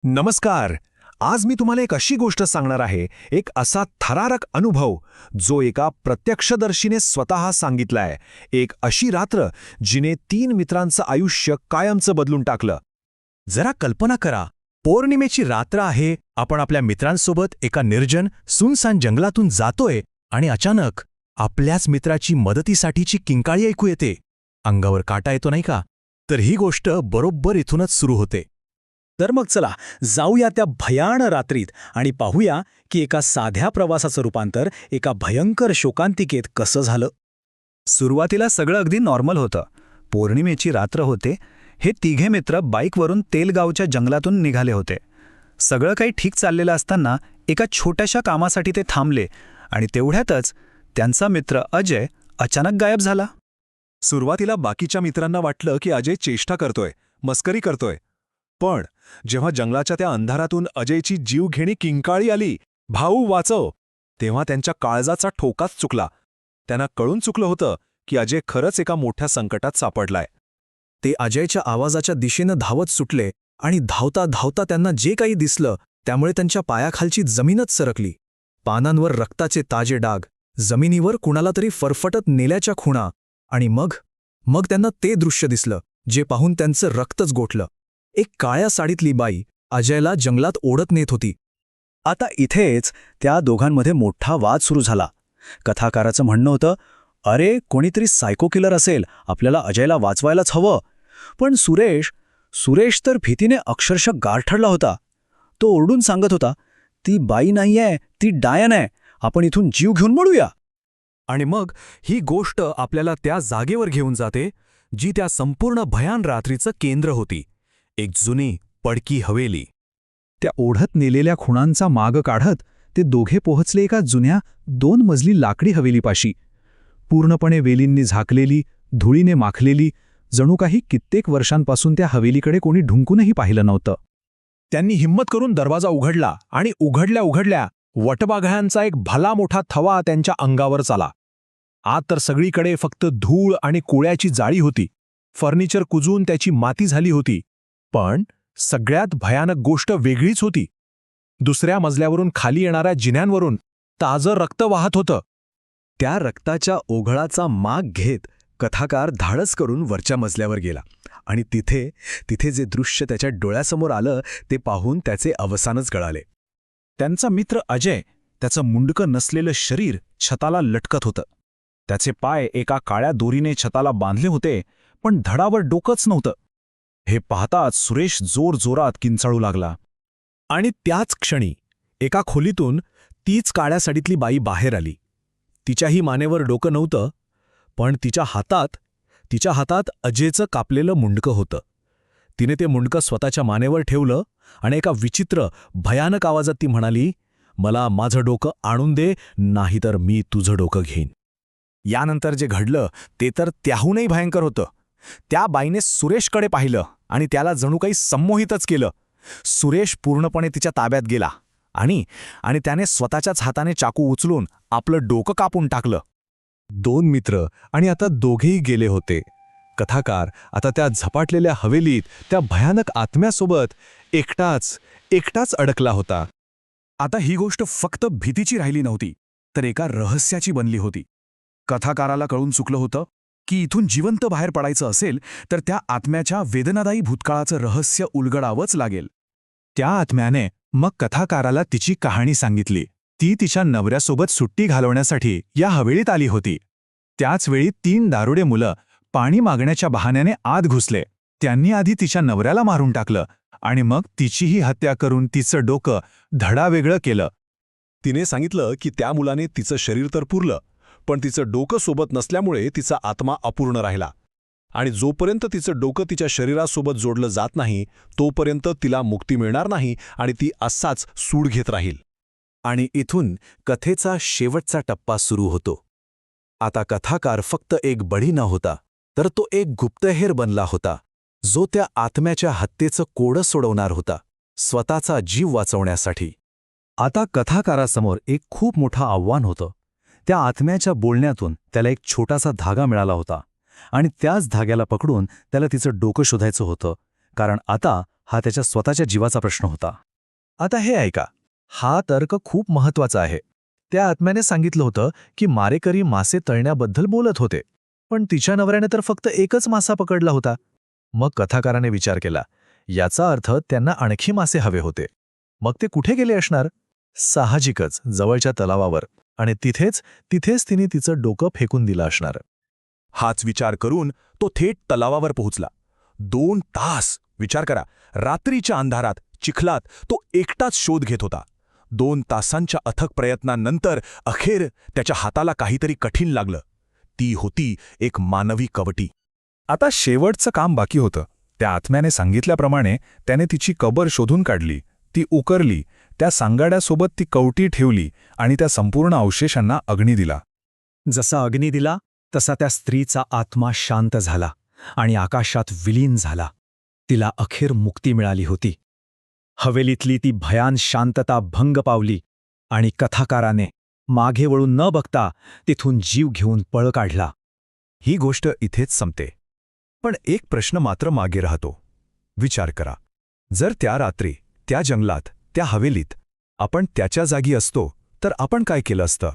नमस्कार. आज मी तुम्हाला एक अशी गोष्ट सांगणार आहे, एक असा थरारक अनुभव जो एका प्रत्यक्षदर्शीने स्वतः सांगितलाय. एक अशी रात्र जिने 3 मित्रांचं आयुष्य कायमचं बदलून टाकलं. जरा कल्पना करा, पौर्णिमेची रात्र आहे, आपण आपल्या मित्रांसोबत एका निर्जन सुनसान जंगलातून जातोय आणि अचानक आपल्याच मित्राची मदतीसाठीची किंकाळी ऐकू येते. अंगावर काटा येतो नाही का? तर ही गोष्ट बरोबर इथूनच सुरू होते. तर मग चला जाऊया त्या भयाण रात्रीत आणि पाहूया की एका साध्या प्रवासाचं रूपांतर एका भयंकर शोकांतिकेत कसं झालं. सुरुवातीला सगळं अगदी नॉर्मल होतं. पौर्णिमेची रात्र होते. हे तिघे मित्र बाईकवरून तेलगावच्या जंगलातून निघाले होते. सगळं काही ठीक चाललेलं असताना एका छोट्याशा कामासाठी ते थांबले आणि तेवढ्यातच त्यांचा मित्र अजय अचानक गायब झाला. सुरुवातीला बाकीच्या मित्रांना वाटलं की अजय चेष्टा करतोय, मस्करी करतोय. पण जेव्हा जंगलाच्या त्या अंधारातून अजयची जीवघेणी किंकाळी आली, भाऊ वाचव, तेव्हा त्यांच्या काळजाचा ठोकाच चुकला. त्यांना कळून चुकलं होतं की अजय खरंच एका मोठ्या संकटात सापडलाय. ते अजयच्या आवाजाच्या दिशेनं धावत सुटले आणि धावता धावता त्यांना जे काही दिसलं त्यामुळे त्यांच्या पायाखालची जमीनच सरकली. पानांवर रक्ताचे ताजे डाग, जमिनीवर कुणाला तरी फरफटत नेल्याच्या खुणा आणि मग त्यांना ते दृश्य दिसलं जे पाहून त्यांचं रक्तच गोठलं. एक काळ्या साडीतली बाई अजयला जंगलात ओढत नेत होती. आता इथेच त्या दोघांमध्ये मोठा वाद सुरू झाला. कथाकाराचं म्हणणं होतं, अरे कोणीतरी सायको किलर असेल, आपल्याला अजयला वाचवायलाच हवं. पण सुरेश तर भीतीने अक्षरशः गारठरला होता. तो ओरडून सांगत होता, ती बाई नाहीये, ती डायन आहे, आपण इथून जीव घेऊन मोडूया. आणि मग ही गोष्ट आपल्याला त्या जागेवर घेऊन जाते जी त्या संपूर्ण भयान रात्रीचं केंद्र होती. एक जुनी पडकी हवेली. त्या ओढत नेलेल्या खुणांचा माग काढत ते दोघे पोहोचले एका जुन्या 2 मजली लाकडी हवेलीपाशी. पूर्णपणे वेलींनी झाकलेली, धुळीने माखलेली, जणू काही कित्येक वर्षांपासून त्या हवेलीकडे कोणी ढुंकूनही पाहिलं नव्हतं. त्यांनी हिंमत करून दरवाजा उघडला आणि उघडल्या उघडल्या वटवाघळांचा एक भला मोठा थवा त्यांच्या अंगावर आला. आत तर सगळीकडे फक्त धूळ आणि कोळ्याची जाळी होती. फर्निचर कुजून त्याची माती झाली होती. पण सगळ्यात भयानक गोष्ट वेगळीच होती. दुसऱ्या मजल्यावरून खाली येणाऱ्या जिन्यांवरून ताजं रक्त वाहत होतं. त्या रक्ताच्या ओघळाचा माग घेत कथाकार धाडस करून वरच्या मजल्यावर गेला आणि तिथे जे दृश्य त्याच्या डोळ्यासमोर आलं ते पाहून त्याचे अवसानच गळाले. त्यांचा मित्र अजय, त्याचं मुंडकं नसलेलं शरीर छताला लटकत होतं. त्याचे पाय एका काळ्या दोरीने छताला बांधले होते, पण धडावर डोकंच नव्हतं. हे पाहताच सुरेश जोरजोरात किंचाळू लागला. आणि त्याच क्षणी एका खोलीतून तीच काळ्या साडीतली बाई बाहेर आली. तिच्याही मानेवर डोकं नव्हतं, पण तिच्या हातात अजयचं कापलेलं मुंडकं होतं. तिने ते मुंडकं स्वतःच्या मानेवर ठेवलं आणि एका विचित्र भयानक आवाजात ती म्हणाली, मला माझं डोकं आणून दे, नाहीतर मी तुझं डोकं घेईन. यानंतर जे घडलं ते तर त्याहूनही भयंकर होतं. त्या बाईने सुरेशकडे पाहिलं आणि त्याला जणू काही संमोहितच केलं. सुरेश पूर्णपणे तिच्या ताब्यात गेला आणि त्याने स्वतःच्याच हाताने चाकू उचलून आपलं डोकं कापून टाकलं. 2 मित्र आणि आता दोघेही गेले होते. कथाकार आता त्या झपाटलेल्या हवेलीत त्या भयानक आत्म्यासोबत एकटाच अडकला होता. आता ही गोष्ट फक्त भीतीची राहिली नव्हती, तर एका रहस्याची बनली होती. कथाकाराला कळून चुकलं होतं की इथून जिवंत बाहेर पडायचं असेल तर त्या आत्म्याच्या वेदनादायी भूतकाळाचं रहस्य उलगडावंच लागेल. त्या आत्म्याने मग कथाकाराला तिची कहाणी सांगितली. ती तिच्या नवऱ्यासोबत सुट्टी घालवण्यासाठी या हवेलीत आली होती. त्याचवेळी 3 दारुडे मुलं पाणी मागण्याच्या बहाण्याने आत घुसले. त्यांनी आधी तिच्या नवऱ्याला मारून टाकलं आणि मग तिचीही हत्या करून तिचं डोकं धडावेगळं केलं. तिने सांगितलं की त्या मुलाने तिचं शरीर तर पुरलं, पण तिचं डोकं सोबत नसल्यामुळे तिचा आत्मा अपूर्ण राहिला. आणि जोपर्यंत तिचं डोकं तिच्या शरीरासोबत जोडलं जात नाही तोपर्यंत तिला मुक्ती मिळणार नाही आणि ती असाच सूड घेत राहील. आणि इथून कथेचा शेवटचा टप्पा सुरू होतो. आता कथाकार फक्त एक बळी न होता, तर तो एक गुप्तहेर बनला होता, जो त्या आत्म्याच्या हत्येचं कोडं सोडवणार होता, स्वतःचा जीव वाचवण्यासाठी. आता कथाकारासमोर एक खूप मोठं आव्हान होतं. त्या आत्म्याच्या बोलण्यातून त्याला एक छोटासा धागा मिळाला होता आणि त्याच धाग्याला पकडून त्याला तिचं डोकं शोधायचं होतं, कारण आता हा त्याच्या स्वतःच्या जीवाचा प्रश्न होता. आता हे ऐका, हा तर्क खूप महत्वाचा आहे. त्या आत्म्याने सांगितलं होतं की मारेकरी मासे तळण्याबद्दल बोलत होते, पण तिच्या नवऱ्याने तर फक्त एकच मासा पकडला होता. मग कथाकाराने विचार केला, याचा अर्थ त्यांना आणखी मासे हवे होते. मग ते कुठे गेले असणार? साहजिकच जवळच्या तलावावर, आणि तिथेच तिने तिचं डोकं फेकून दिलं असणार. हाच विचार करून तो थेट तलावावर पोहोचला. 2 तास विचार करा, रात्रीच्या अंधारात चिखलात तो एकटाच शोध घेत होता. 2 तासांच्या अथक प्रयत्नांनंतर अखेर त्याच्या हाताला काहीतरी कठीण लागलं. ती होती एक मानवी कवटी. आता शेवटचं काम बाकी होतं. त्या आत्म्याने सांगितल्याप्रमाणे त्याने तिची कबर शोधून काढली, ती उकरली, त्या सांगाड्यासोबत ती कवटी ठेवली आणि त्या संपूर्ण अवशेषांना अग्नी दिला. जसा अग्नी दिला तसा त्या स्त्रीचा आत्मा शांत झाला आणि आकाशात विलीन झाला. तिला अखेर मुक्ती मिळाली होती. हवेलीतली ती भयान शांतता भंग पावली आणि कथाकाराने मागे वळून न बघता तिथून जीव घेऊन पळ काढला. ही गोष्ट इथेच संपते. पण एक प्रश्न मात्र मागे राहतो. विचार करा, जर त्या रात्री, त्या जंगलात, त्या हवेलीत आपण त्याच्या जागी असतो तर आपण काय केलं असतं?